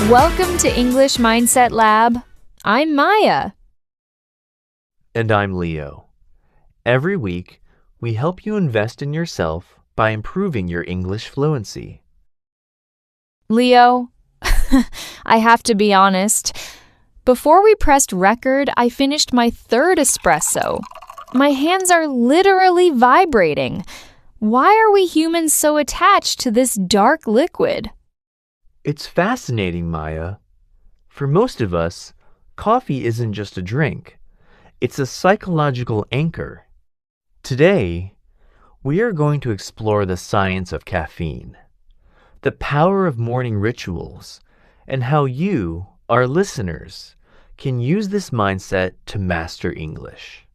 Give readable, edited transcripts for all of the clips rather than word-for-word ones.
Welcome to English Mindset Lab. I'm Maya. And I'm Leo. Every week, we help you invest in yourself by improving your English fluency. Leo, I have to be honest. Before we pressed record, I finished my third espresso. My hands are literally vibrating. Why are we humans so attached to this dark liquid? It's fascinating, Maya. For most of us, coffee isn't just a drink. It's a psychological anchor. Today, we are going to explore the science of caffeine, the power of morning rituals, and how you, our listeners, can use this mindset to master English.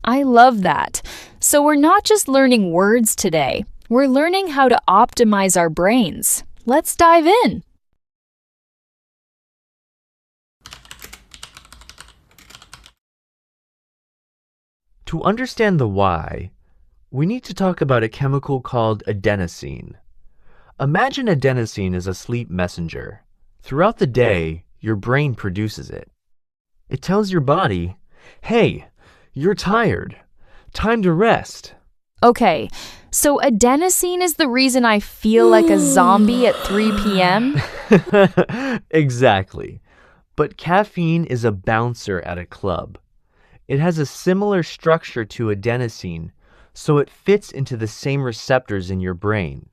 I love that. So we're not just learning words today. We're learning how to optimize our brains. Let's dive in. To understand the why, we need to talk about a chemical called adenosine. Imagine adenosine as a sleep messenger. Throughout the day, your brain produces it. It tells your body, hey, you're tired. Time to rest. Okay, so adenosine is the reason I feel like a zombie at 3 p.m.? Exactly. But caffeine is a bouncer at a club. It has a similar structure to adenosine, so it fits into the same receptors in your brain.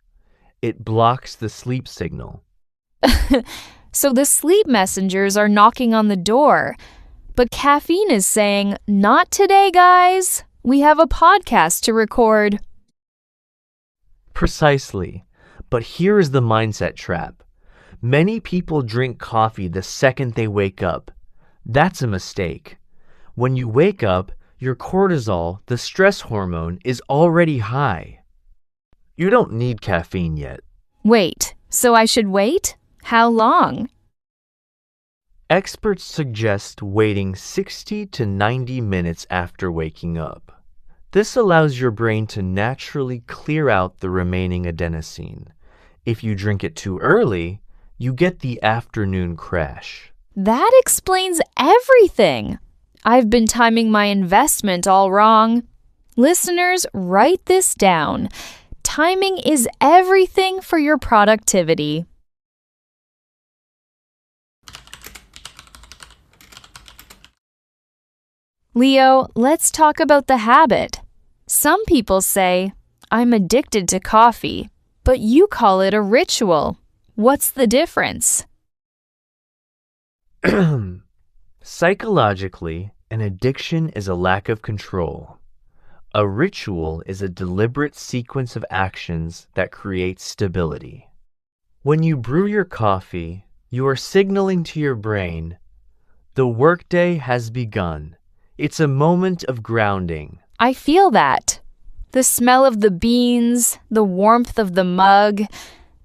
It blocks the sleep signal. So the sleep messengers are knocking on the door. But caffeine is saying, not today, guys. We have a podcast to record. Precisely. But here is the mindset trap. Many people drink coffee the second they wake up. That's a mistake. When you wake up, your cortisol, the stress hormone, is already high. You don't need caffeine yet. Wait, so I should wait? How long? Experts suggest waiting 60 to 90 minutes after waking up. This allows your brain to naturally clear out the remaining adenosine. If you drink it too early, you get the afternoon crash. That explains everything. I've been timing my investment all wrong. Listeners, write this down. Timing is everything for your productivity. Leo, let's talk about the habit. Some people say, I'm addicted to coffee, but you call it a ritual. What's the difference? Psychologically, an addiction is a lack of control. A ritual is a deliberate sequence of actions that create stability. When you brew your coffee, you are signaling to your brain, the workday has begun. It's a moment of grounding. I feel that. The smell of the beans, the warmth of the mug.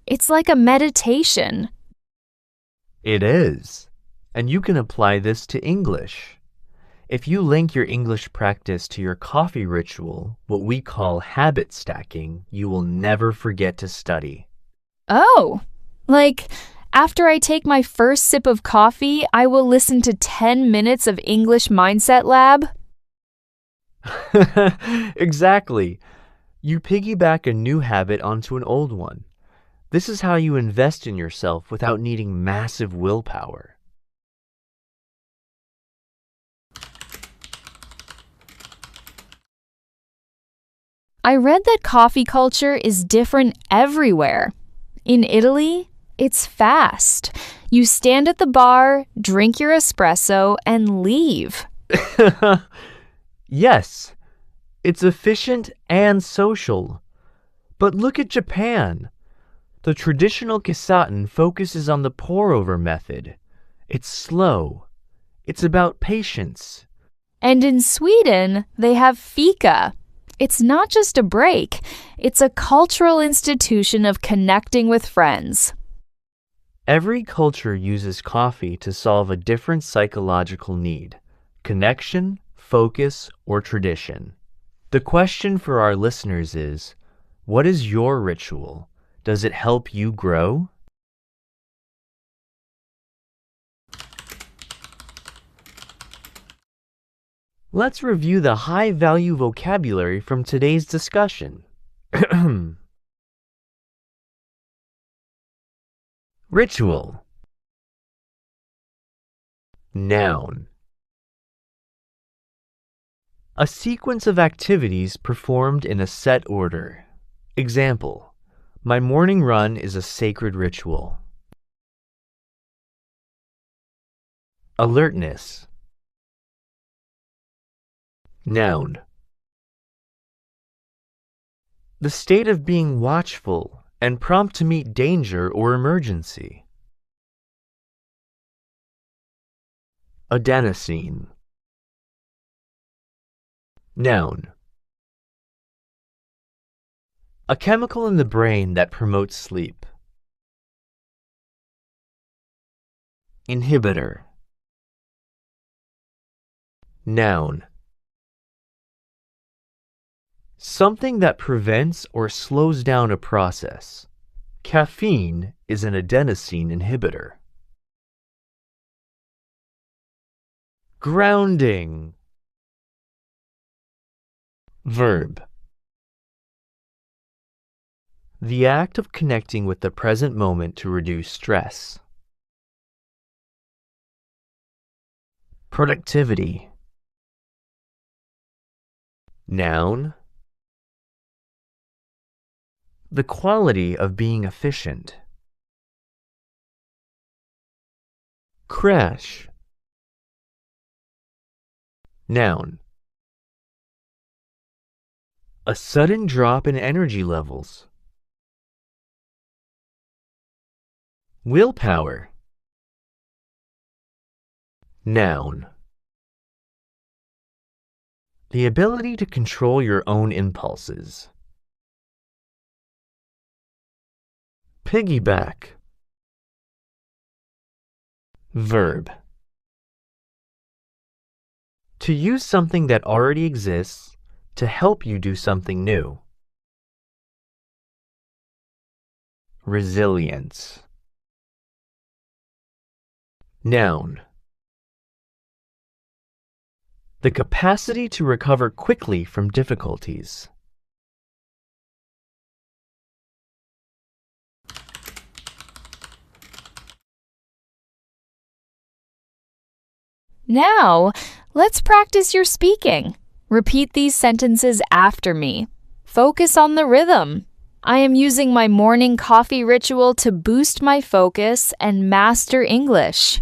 It's like a meditation. It is. And you can apply this to English. If you link your English practice to your coffee ritual, what we call habit stacking, you will never forget to study. Oh, like after I take my first sip of coffee, I will listen to 10 minutes of English Mindset Lab? Exactly. You piggyback a new habit onto an old one. This is how you invest in yourself without needing massive willpower. I read that coffee culture is different everywhere. In Italy, it's fast. You stand at the bar, drink your espresso, and leave. Yes, it's efficient and social. But look at Japan. The traditional kisaten focuses on the pour-over method. It's slow. It's about patience. And in Sweden, they have fika. It's not just a break. It's a cultural institution of connecting with friends. Every culture uses coffee to solve a different psychological need: connection, focus, or tradition. The question for our listeners is, what is your ritual? Does it help you grow? Let's review the high-value vocabulary from today's discussion. Ritual. Noun. A sequence of activities performed in a set order. Example: my morning run is a sacred ritual. Alertness. Noun. The state of being watchful and prompt to meet danger or emergency. Adenosine. Noun. A chemical in the brain that promotes sleep. Inhibitor. Noun. Something that prevents or slows down a process. Caffeine is an adenosine inhibitor. Grounding. Verb. The act of connecting with the present moment to reduce stress. Productivity. Noun. The quality of being efficient. Crash. Noun. A sudden drop in energy levels. Willpower. Noun. The ability to control your own impulses. Piggyback. Verb. To use something that already exists to help you do something new. Resilience. Noun. The capacity to recover quickly from difficulties. Now, let's practice your speaking. Repeat these sentences after me. Focus on the rhythm. I am using my morning coffee ritual to boost my focus and master English.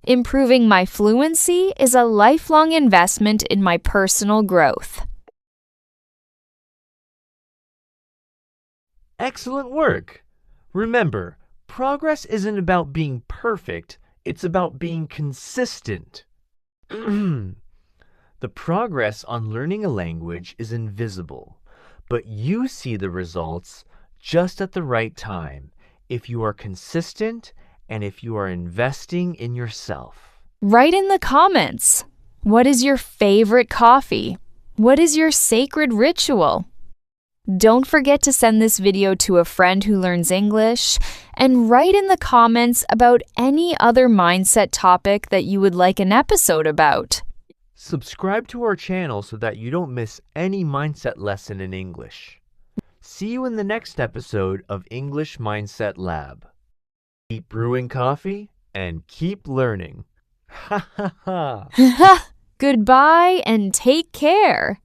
Improving my fluency is a lifelong investment in my personal growth. Excellent work! Remember, progress isn't about being perfect, it's about being consistent. The progress on learning a language is invisible, but you see the results just at the right time if you are consistent and if you are investing in yourself. Write in the comments. What is your favorite coffee? What is your sacred ritual? Don't forget to send this video to a friend who learns English, and write in the comments about any other mindset topic that you would like an episode about. Subscribe to our channel so that you don't miss any mindset lesson in English. See you in the next episode of English Mindset Lab. Keep brewing coffee and keep learning. Ha ha ha. Goodbye and take care.